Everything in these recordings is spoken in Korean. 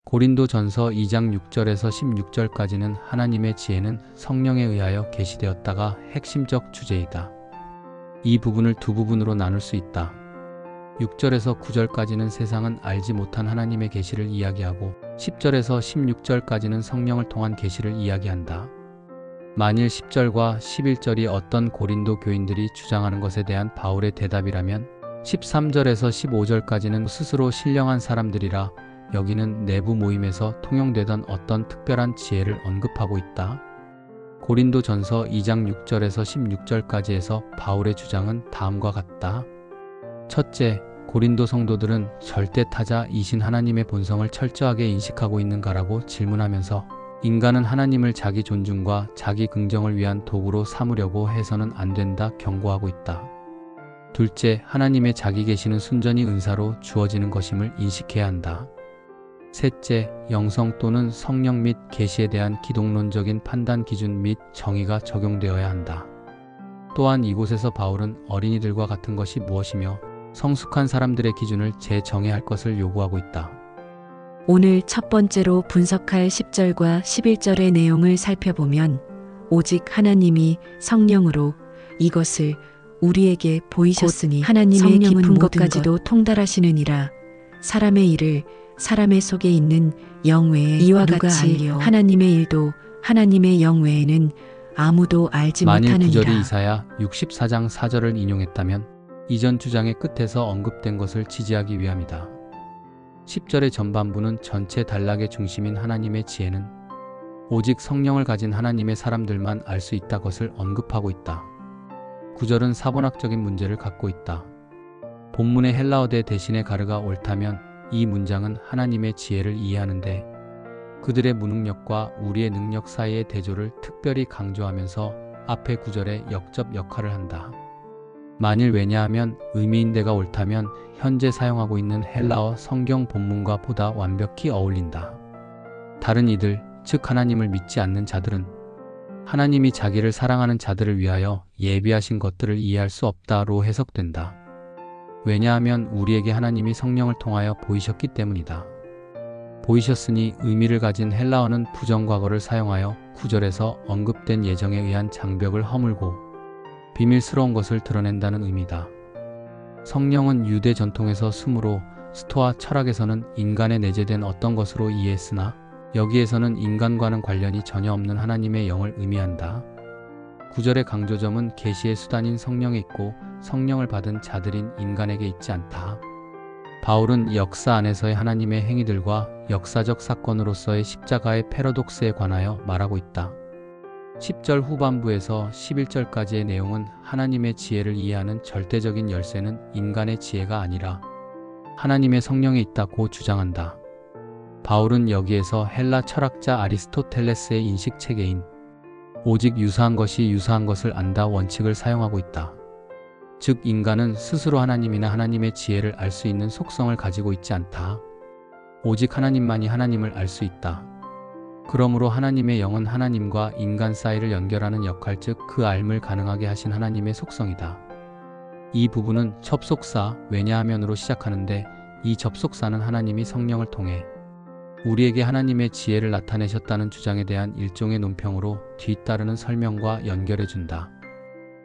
고린도전서 2장 6절에서 16절까지는 하나님의 지혜는 성령에 의하여 계시되었다가 핵심적 주제이다. 이 부분을 두 부분으로 나눌 수 있다. 6절에서 9절까지는 세상은 알지 못한 하나님의 계시를 이야기하고 10절에서 16절까지는 성령을 통한 계시를 이야기한다. 만일 10절과 11절이 어떤 고린도 교인들이 주장하는 것에 대한 바울의 대답이라면 13절에서 15절까지는 스스로 신령한 사람들이라 여기는 내부 모임에서 통용되던 어떤 특별한 지혜를 언급하고 있다. 고린도전서 2장 6절에서 16절까지에서 바울의 주장은 다음과 같다. 첫째, 고린도 성도들은 절대 타자이신 하나님의 본성을 철저하게 인식하고 있는가라고 질문하면서 인간은 하나님을 자기 존중과 자기 긍정을 위한 도구로 삼으려고 해서는 안 된다 경고하고 있다. 둘째, 하나님의 자기 계시는 순전히 은사로 주어지는 것임을 인식해야 한다. 셋째, 영성 또는 성령 및 계시에 대한 기독론적인 판단 기준 및 정의가 적용되어야 한다. 또한 이곳에서 바울은 어린이들과 같은 것이 무엇이며 성숙한 사람들의 기준을 재정의할 것을 요구하고 있다. 오늘 첫 번째로 분석할 10절과 11절의 내용을 살펴보면 오직 하나님이 성령으로 이것을 우리에게 보이셨으니 하나님의 깊은 것까지도 통달하시느니라. 사람의 일을 사람의 속에 있는 영 외에 이와 같이 하나님의 일도 하나님의 영 외에는 아무도 알지 만일 못하느니라. 9절이 이사야 64장 4절을 인용했다면 이전 주장의 끝에서 언급된 것을 지지하기 위함이다. 10절의 전반부는 전체 단락의 중심인 하나님의 지혜는 오직 성령을 가진 하나님의 사람들만 알 수 있다 것을 언급하고 있다. 9절은 사본학적인 문제를 갖고 있다. 본문의 헬라어대 대신에 가르가 옳다면 이 문장은 하나님의 지혜를 이해하는데 그들의 무능력과 우리의 능력 사이의 대조를 특별히 강조하면서 앞의 9절에 역접 역할을 한다. 만일 왜냐하면 의미인대가 옳다면 현재 사용하고 있는 헬라어 성경 본문과 보다 완벽히 어울린다. 다른 이들, 즉 하나님을 믿지 않는 자들은 하나님이 자기를 사랑하는 자들을 위하여 예비하신 것들을 이해할 수 없다로 해석된다. 왜냐하면 우리에게 하나님이 성령을 통하여 보이셨기 때문이다. 보이셨으니 의미를 가진 헬라어는 부정과거를 사용하여 9절에서 언급된 예정에 의한 장벽을 허물고 비밀스러운 것을 드러낸다는 의미다. 성령은 유대 전통에서 숨으로 스토아 철학에서는 인간에 내재된 어떤 것으로 이해했으나 여기에서는 인간과는 관련이 전혀 없는 하나님의 영을 의미한다. 9절의 강조점은 계시의 수단인 성령에 있고 성령을 받은 자들인 인간에게 있지 않다. 바울은 역사 안에서의 하나님의 행위들과 역사적 사건으로서의 십자가의 패러독스에 관하여 말하고 있다. 10절 후반부에서 11절까지의 내용은 하나님의 지혜를 이해하는 절대적인 열쇠는 인간의 지혜가 아니라 하나님의 성령에 있다고 주장한다. 바울은 여기에서 헬라 철학자 아리스토텔레스의 인식체계인 오직 유사한 것이 유사한 것을 안다 원칙을 사용하고 있다. 즉 인간은 스스로 하나님이나 하나님의 지혜를 알 수 있는 속성을 가지고 있지 않다. 오직 하나님만이 하나님을 알 수 있다. 그러므로 하나님의 영은 하나님과 인간 사이를 연결하는 역할 즉 그 알을 가능하게 하신 하나님의 속성이다. 이 부분은 접속사 왜냐하면으로 시작하는데 이 접속사는 하나님이 성령을 통해 우리에게 하나님의 지혜를 나타내셨다는 주장에 대한 일종의 논평으로 뒤따르는 설명과 연결해준다.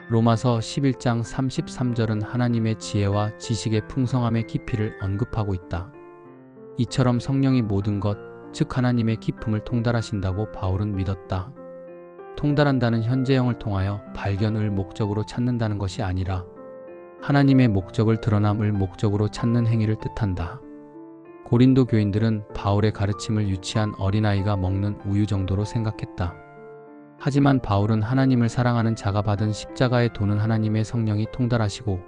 로마서 11장 33절은 하나님의 지혜와 지식의 풍성함의 깊이를 언급하고 있다. 이처럼 성령이 모든 것, 즉 하나님의 깊음을 통달하신다고 바울은 믿었다. 통달한다는 현재형을 통하여 발견을 목적으로 찾는다는 것이 아니라 하나님의 목적을 드러남을 목적으로 찾는 행위를 뜻한다. 고린도 교인들은 바울의 가르침을 유치한 어린아이가 먹는 우유 정도로 생각했다. 하지만 바울은 하나님을 사랑하는 자가 받은 십자가의 도는 하나님의 성령이 통달하시고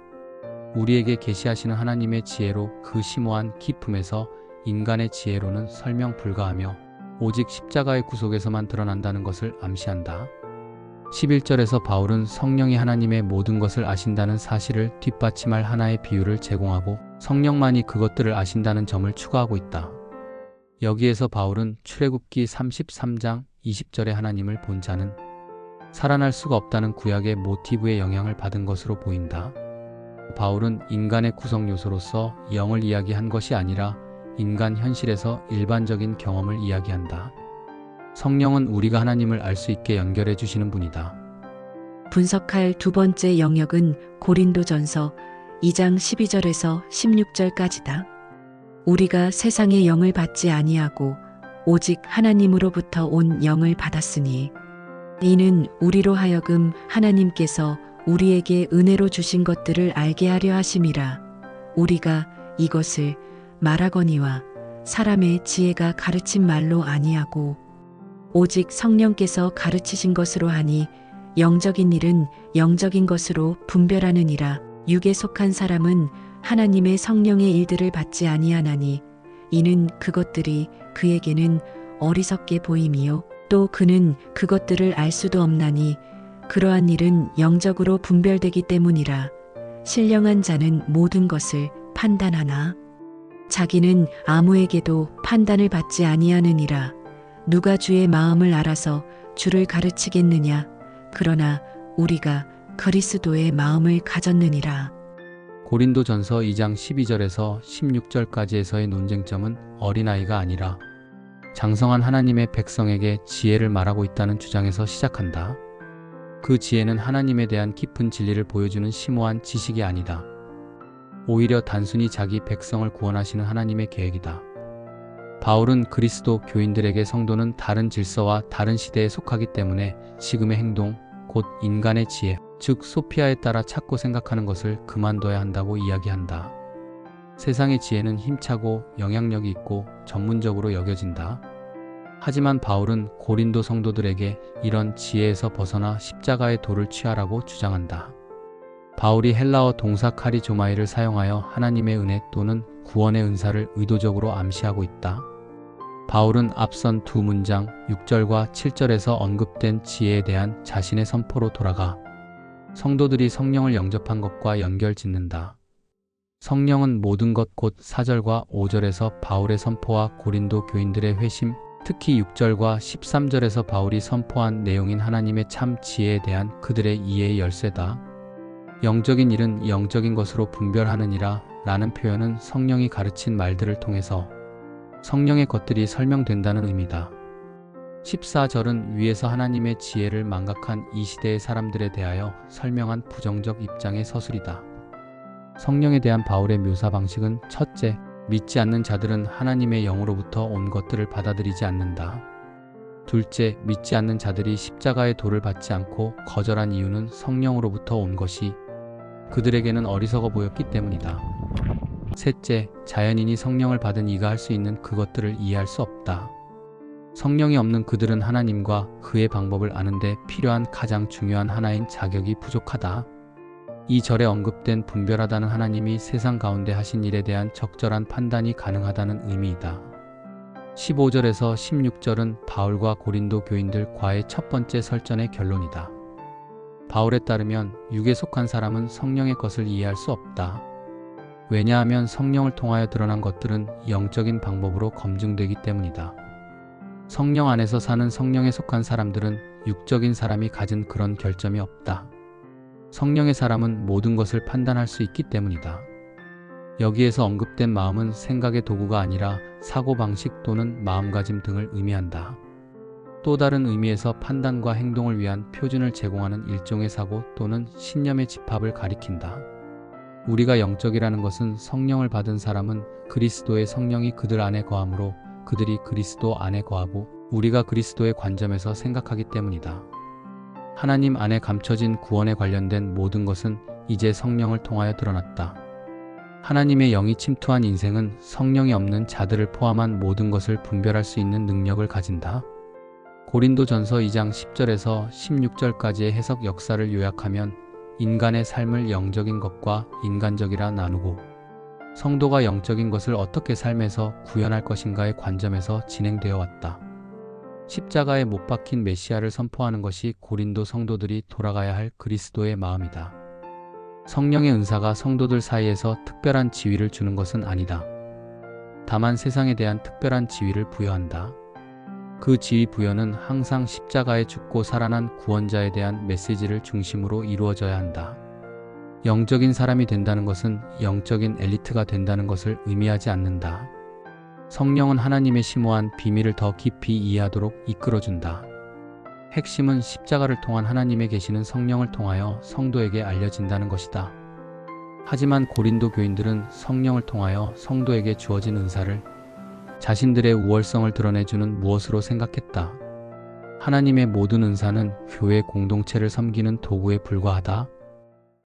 우리에게 계시하시는 하나님의 지혜로 그 심오한 깊음에서 인간의 지혜로는 설명 불가하며 오직 십자가의 구속에서만 드러난다는 것을 암시한다. 11절에서 바울은 성령이 하나님의 모든 것을 아신다는 사실을 뒷받침할 하나의 비유를 제공하고 성령만이 그것들을 아신다는 점을 추가하고 있다. 여기에서 바울은 출애굽기 33장 20절에 하나님을 본 자는 살아날 수가 없다는 구약의 모티브의 영향을 받은 것으로 보인다. 바울은 인간의 구성 요소로서 영을 이야기한 것이 아니라 인간 현실에서 일반적인 경험을 이야기한다. 성령은 우리가 하나님을 알 수 있게 연결해 주시는 분이다. 분석할 두 번째 영역은 고린도전서 2장 12절에서 16절까지다. 우리가 세상의 영을 받지 아니하고 오직 하나님으로부터 온 영을 받았으니 이는 우리로 하여금 하나님께서 우리에게 은혜로 주신 것들을 알게 하려 하심이라. 우리가 이것을 말하거니와 사람의 지혜가 가르친 말로 아니하고 오직 성령께서 가르치신 것으로 하니 영적인 일은 영적인 것으로 분별하느니라. 육에 속한 사람은 하나님의 성령의 일들을 받지 아니하나니 이는 그것들이 그에게는 어리석게 보임이요 또 그는 그것들을 알 수도 없나니 그러한 일은 영적으로 분별되기 때문이라. 신령한 자는 모든 것을 판단하나 자기는 아무에게도 판단을 받지 아니하느니라. 누가 주의 마음을 알아서 주를 가르치겠느냐. 그러나 우리가 그리스도의 마음을 가졌느니라. 고린도전서 2장 12절에서 16절까지에서의 논쟁점은 어린아이가 아니라 장성한 하나님의 백성에게 지혜를 말하고 있다는 주장에서 시작한다. 그 지혜는 하나님에 대한 깊은 진리를 보여주는 심오한 지식이 아니다. 오히려 단순히 자기 백성을 구원하시는 하나님의 계획이다. 바울은 그리스도 교인들에게 성도는 다른 질서와 다른 시대에 속하기 때문에 지금의 행동, 곧 인간의 지혜, 즉 소피아에 따라 찾고 생각하는 것을 그만둬야 한다고 이야기한다. 세상의 지혜는 힘차고 영향력이 있고 전문적으로 여겨진다. 하지만 바울은 고린도 성도들에게 이런 지혜에서 벗어나 십자가의 도를 취하라고 주장한다. 바울이 헬라어 동사 카리조마이를 사용하여 하나님의 은혜 또는 구원의 은사를 의도적으로 암시하고 있다. 바울은 앞선 두 문장 6절과 7절에서 언급된 지혜에 대한 자신의 선포로 돌아가 성도들이 성령을 영접한 것과 연결짓는다. 성령은 모든 것 곧 4절과 5절에서 바울의 선포와 고린도 교인들의 회심, 특히 6절과 13절에서 바울이 선포한 내용인 하나님의 참 지혜에 대한 그들의 이해의 열쇠다. 영적인 일은 영적인 것으로 분별하느니라 라는 표현은 성령이 가르친 말들을 통해서 성령의 것들이 설명된다는 의미다. 14절은 위에서 하나님의 지혜를 망각한 이 시대의 사람들에 대하여 설명한 부정적 입장의 서술이다. 성령에 대한 바울의 묘사 방식은 첫째, 믿지 않는 자들은 하나님의 영으로부터 온 것들을 받아들이지 않는다. 둘째, 믿지 않는 자들이 십자가의 도를 받지 않고 거절한 이유는 성령으로부터 온 것이 그들에게는 어리석어 보였기 때문이다. 셋째, 자연인이 성령을 받은 이가 할 수 있는 그것들을 이해할 수 없다. 성령이 없는 그들은 하나님과 그의 방법을 아는 데 필요한 가장 중요한 하나인 자격이 부족하다. 이 절에 언급된 분별하다는 하나님이 세상 가운데 하신 일에 대한 적절한 판단이 가능하다는 의미이다. 15절에서 16절은 바울과 고린도 교인들과의 첫 번째 설전의 결론이다. 바울에 따르면 육에 속한 사람은 성령의 것을 이해할 수 없다. 왜냐하면 성령을 통하여 드러난 것들은 영적인 방법으로 검증되기 때문이다. 성령 안에서 사는 성령에 속한 사람들은 육적인 사람이 가진 그런 결점이 없다. 성령의 사람은 모든 것을 판단할 수 있기 때문이다. 여기에서 언급된 마음은 생각의 도구가 아니라 사고방식 또는 마음가짐 등을 의미한다. 또 다른 의미에서 판단과 행동을 위한 표준을 제공하는 일종의 사고 또는 신념의 집합을 가리킨다. 우리가 영적이라는 것은 성령을 받은 사람은 그리스도의 성령이 그들 안에 거하므로 그들이 그리스도 안에 거하고 우리가 그리스도의 관점에서 생각하기 때문이다. 하나님 안에 감춰진 구원에 관련된 모든 것은 이제 성령을 통하여 드러났다. 하나님의 영이 침투한 인생은 성령이 없는 자들을 포함한 모든 것을 분별할 수 있는 능력을 가진다. 고린도전서 2장 10절에서 16절까지의 해석 역사를 요약하면 인간의 삶을 영적인 것과 인간적이라 나누고 성도가 영적인 것을 어떻게 삶에서 구현할 것인가의 관점에서 진행되어 왔다. 십자가에 못 박힌 메시아를 선포하는 것이 고린도 성도들이 돌아가야 할 그리스도의 마음이다. 성령의 은사가 성도들 사이에서 특별한 지위를 주는 것은 아니다. 다만 세상에 대한 특별한 지위를 부여한다. 그 지위 부여는 항상 십자가에 죽고 살아난 구원자에 대한 메시지를 중심으로 이루어져야 한다. 영적인 사람이 된다는 것은 영적인 엘리트가 된다는 것을 의미하지 않는다. 성령은 하나님의 심오한 비밀을 더 깊이 이해하도록 이끌어준다. 핵심은 십자가를 통한 하나님의 계시는 성령을 통하여 성도에게 알려진다는 것이다. 하지만 고린도 교인들은 성령을 통하여 성도에게 주어진 은사를 자신들의 우월성을 드러내주는 무엇으로 생각했다. 하나님의 모든 은사는 교회 공동체를 섬기는 도구에 불과하다.